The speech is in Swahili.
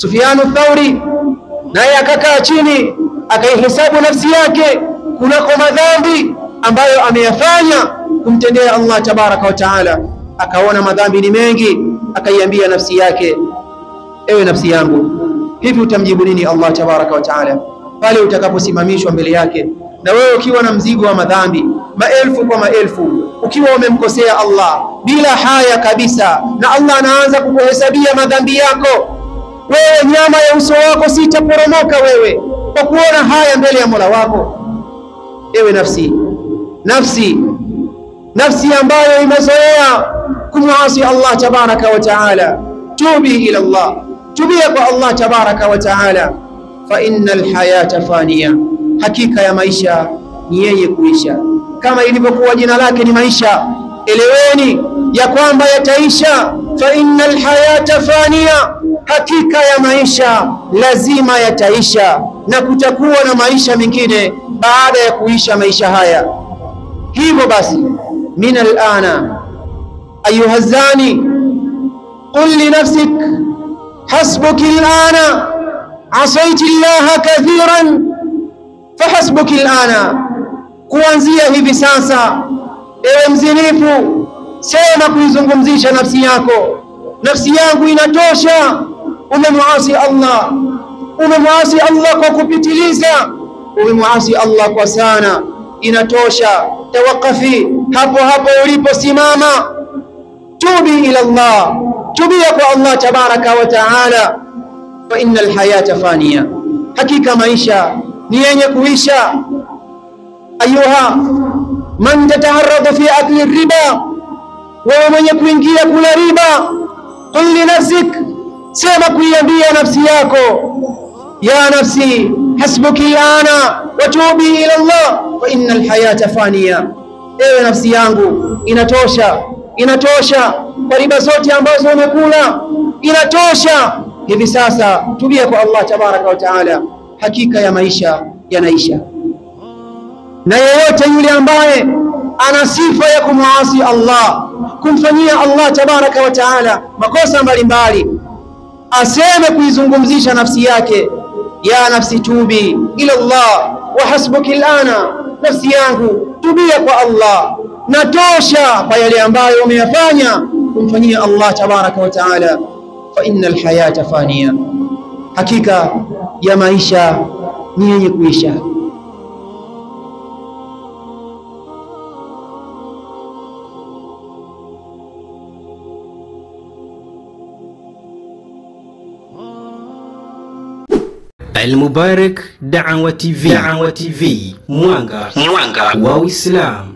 Sufyanu Thauri naye akakaa chini akaihesabu nafsi yake kunako madhambi ambayo ameyafanya kumtendea Allah tabaraka wa taala. Akaona madhambi ni mengi, akaiambia nafsi yake, ewe nafsi yangu, hivi utamjibu nini Allah tabaraka wa taala pale utakaposimamishwa mbele yake, na wewe ukiwa na mzigo wa madhambi maelfu kwa maelfu, ukiwa umemkosea Allah bila haya kabisa, na Allah anaanza kukuhesabia madhambi yako, wewe nyama ya uso wako sitaporomoka wewe kwa kuona haya mbele ya Mola wako. Ewe nafsi, nafsi ambayo imezoea kumwasi Allah tabaraka wa taala, tubi ila Allah, tubia kwa Allah tabaraka wa taala. Fa innal hayata faniya, hakika ya maisha ni yenye kuisha. Kama ilivyokuwa jina lake ni maisha, eleweni ya kwamba yataisha. Fa innal hayata faniya, hakika ya maisha lazima yataisha, na kutakuwa na maisha mengine baada ya kuisha maisha haya. Hivyo basi, min alana ayuha zani qul li nafsik hasbuki alana asaiti Allah kathiran fahasbuki alana. Kuanzia hivi sasa, ewe mzinifu, sema kuizungumzisha nafsi yako, nafsi yangu inatosha. Umemwasi Allah kwa kupitiliza, umemwasi Allah kwa sana, inatosha. Tawakafi hapo uliposimama, tubi ila Allah, tubia kwa Allah tabaraka wa taala. Fa innal hayata faniya, hakika maisha ni yenye kuisha. Ayuha man tataharradu fi akli riba, wewe mwenye kuingia kula riba, qul li nafsik, sema kuiambia nafsi yako, ya nafsi hasbuki ana wa tubi ila Allah fa innal hayata faniya. Ewe nafsi yangu, inatosha kwa riba zote ambazo umekula, inatosha. Hivi sasa tubia kwa Allah tabaraka wa taala, hakika ya maisha yanaisha. Na yeyote yule ambaye ana sifa ya kumwasi Allah, kumfanyia Allah tabaraka wa taala makosa mbalimbali, aseme kuizungumzisha nafsi yake, ya nafsi tubi ila Allah wa hasbuki alana, nafsi yangu tubia kwa Allah, natosha kwa yale ambayo umeyafanya kumfanyia Allah tabaraka wa taala. Fa innal hayata faniya, hakika ya maisha ni yenye kuisha. Al-Mubarak Da'wa TV, mwanga wa Uislamu.